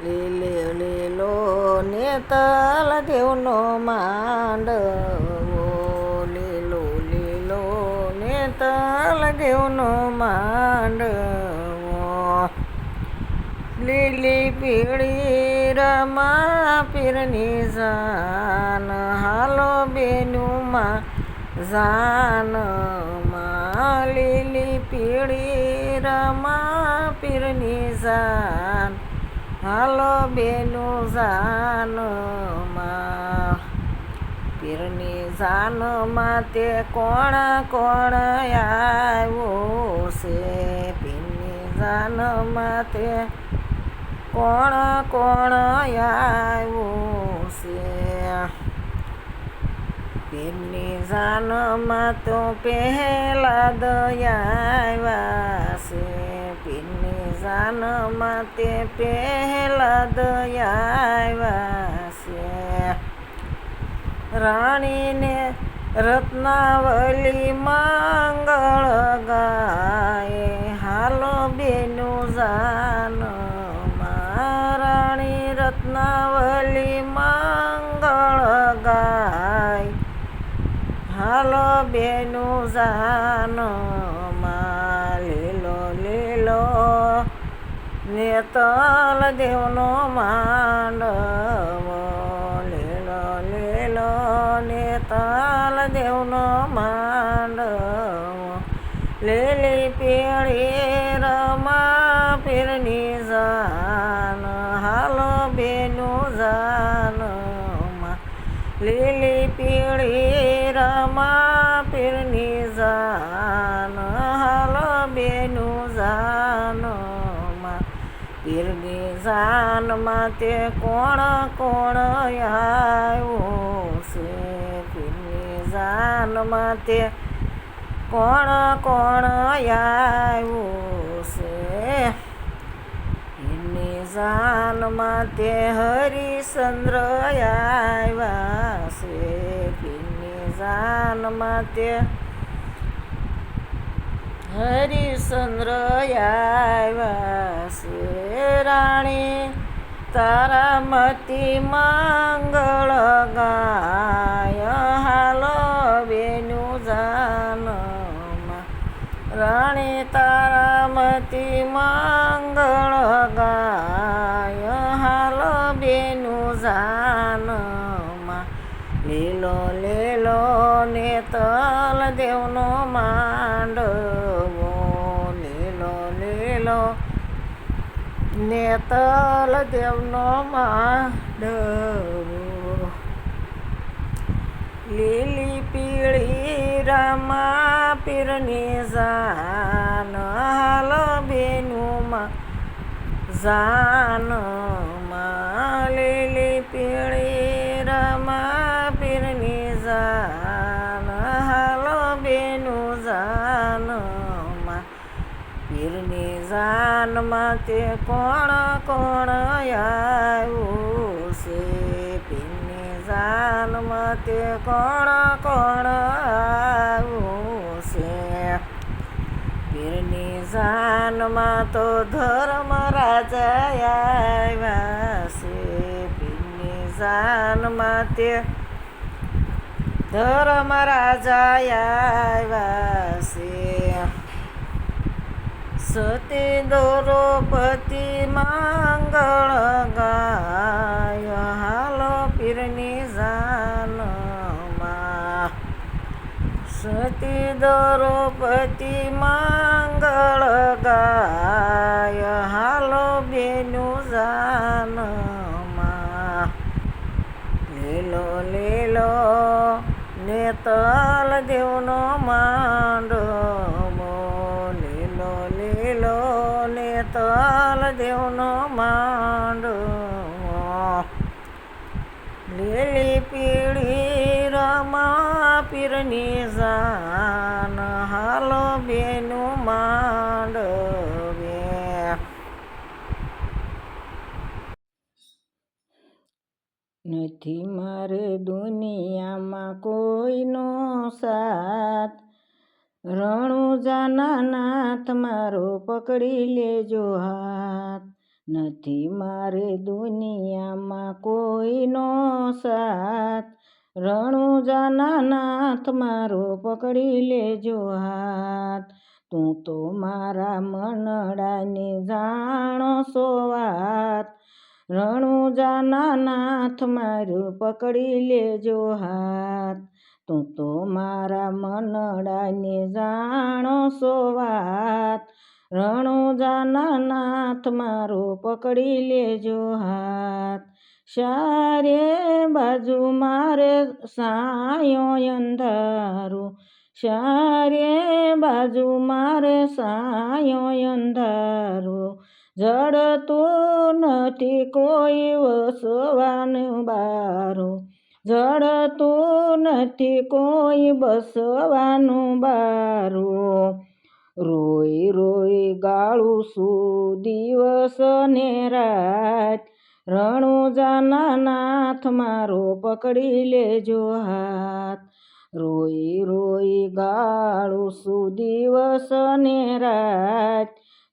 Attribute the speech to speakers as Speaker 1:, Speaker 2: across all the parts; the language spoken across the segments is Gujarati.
Speaker 1: લીલે લીલો ને તલ દેવનો માંડવો, લીલો લીલો ને તલ દેવનો માંડવો, લીલી પીળી રમા પીરની જાન, હાલો બેનુમાં જાનમાં, લીલી પીળી રમા પીરની જાન, હાલો બેનું જાનમાં. પીરની જાનમાં તે કોણ કોણ આવ્યું છે, પીરની જાનમાં તે કોણ કોણ આવ્યું છે. પીરની જાનમાં તો પહેલા દયા છે, પીરની જાનમાં તે પહેલા દયા છે. રાણીને રત્નાવલી મંગળ ગાય, હાલો બેનું જાનમાં, રાણી રત્નાવલી મંગળ ગાય, હાલો બેનું જાનમાં. લીલો લીલો ને તલ દેવનો માંડવો, લીલો લીલો ને તલ દેવનો માંડવો, લીલી પીળી રમા પીરની જાન, હાલો બેનું જાનમાં, લીલી પીળી રમા પીરની જાન, હાલો બેનું જાનમાં. પીરની જાનમાં તે કોણ કોણ આવ્યું છે, પીરની જાનમાં તે કોણ કોણ આવ્યું છે. પીરની જાનમાં તે હરિશ્ચંદ્ર આવ્યા છે, પીરની જાનમાં તે હરિશ્ચંદ્ર આવ્યા છે. રાણી તારામતી મંગળ ગાય, હાલો બેનું જાનમાં, રાણી તારામતી મંગળ ગાય, હાલો બેનું જાનમાં. લીલો લીલો ને તલ દેવનો માંડવો, લીલો લીલો ને તલ દેવનો માંડવો, લીલી પીળી રમા પીરની જાન, હાલો બેનુમાં જાનમાં, લીલી પીળી રમા પીરની જાન, હાલો બેનું જાનમાં. પીરની જાનમાં તે કોણ કોણ આવ્યું છે, પીરની જાનમાં તે કોણ કોણ આવ્યું છે. પીરની જાનમાં તો ધર્મ રાજા આવ્યા છે, પીરની જાનમાં તે ધર્મ રાજા આવ્યા છે. સતી દ્રૌપદી મંગળ ગાય, હાલો પીરની જાનમાં, સતી દ્રૌપદી મંગળ ગાય, હાલો બેનું જાનમાં. લીલો લીલો ને તલ દેવનો માંડવો, લીલો લીલો ને તલ દેવનો માંડવો, લીલી પીળી રમા પીરની જાન, હાલો બેનું માંડવે. નથી મારે દુનિયામાં કોઈનો સાથ, રણુજાના નાથ મારો પકડી લેજો હાથ, નથી મારે દુનિયામાં કોઈનો સાથ. રણુજાના નાથ મારો પકડી લેજો હાથ. તું તો મારા મનડાની જાણો સો વાત. રણુજાના નાથ મારું પકડી લેજો હાથ. તું તો મારા મનડાની જાણો સો વાત. રણુજાના નાથ મારો પકડી લેજો હાથ. ચારે બાજુ મારે સાયો અંધારો. ચારે બાજુ મારે સાયો અંધારો. જડતું નથી કોઈ વસવાનું બારો. જડતું નથી કોઈ બસવાનું બારો. રોઈ રોઈ ગાળું છું દિવસ ને રાત. રણુજાના નાથ મારો પકડી લેજો હાથ. રોઈ રોઈ ગાળું છું દિવસ ને રાત.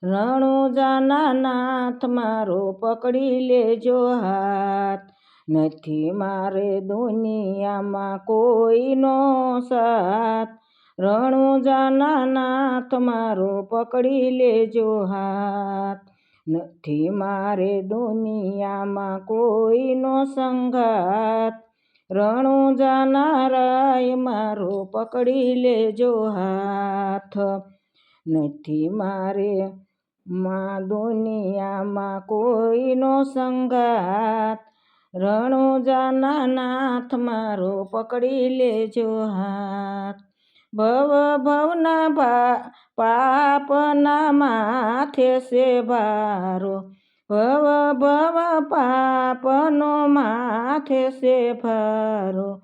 Speaker 1: રણુજાના નાથ મારો પકડી લેજો હાથ. નથી મારે દુનિયામાં કોઈનો સાથ. રણુજાના નાથ મારો પકડી લેજો હાથ. નથી મારે દુનિયામાં કોઈનો સંગાત. રણુજાના રાય મારો પકડી લેજો હાથ. નથી મારે દુનિયામાં કોઈનો સંગાત. રણુજાના નાથ મારો પકડી લેજો હાથ. ભવ ભવના પાપના માથે છે ભારો. ભવ ભવ પાપનો માથે છે ભારો.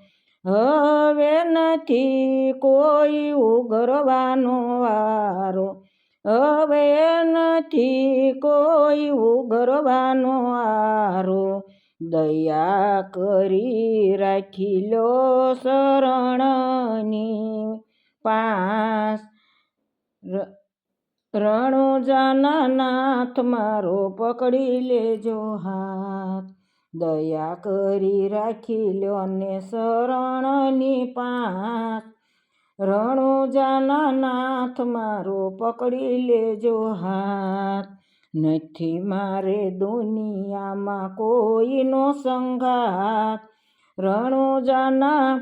Speaker 1: હવે નથી કોઈ ઉગરવાનો વારો. હવે નથી કોઈ ઉગરવાનો વારો. દયા કરી રાખી લો શરણની પાસ. રણુજાના નાથ મારો પકડી લેજો હાથ. દયા કરી રાખી લો ને શરણની પાસ. રણુજાના નાથ મારો પકડી લેજો હાથ. નથી મારે દુનિયામાં કોઈનો સંગાત. રણુજાના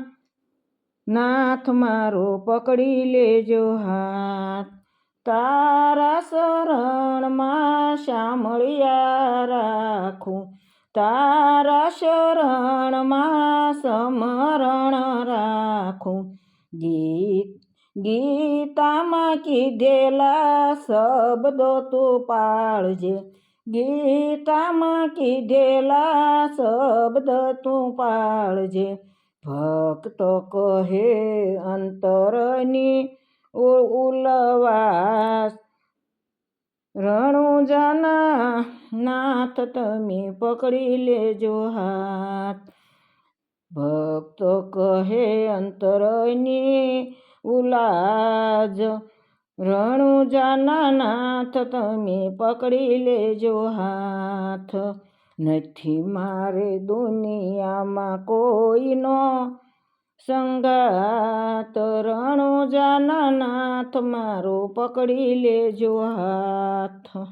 Speaker 1: નાથ મારો પકડી લેજો હાથ. તારા શરણમાં શામળિયા રાખું. તારા શરણમાં સમરણ રાખું. ગીતામાં કીધેલા શબ્દો તું પાળજે. ગીતામાં કીધેલા શબ્દ તું પાળજે. ભક્તો કહે અંતરની ઉલવાસ. રણુજાના નાથ તમે પકડી લેજો હાથ. ભક્તો કહે અંતરની ઉલાજ. રણુજાના નાથ તમે પકડી લેજો હાથ. નથી મારે દુનિયામાં કોઈનો સંગાત. રણુજાના નાથ મારો પકડી લેજો હાથ.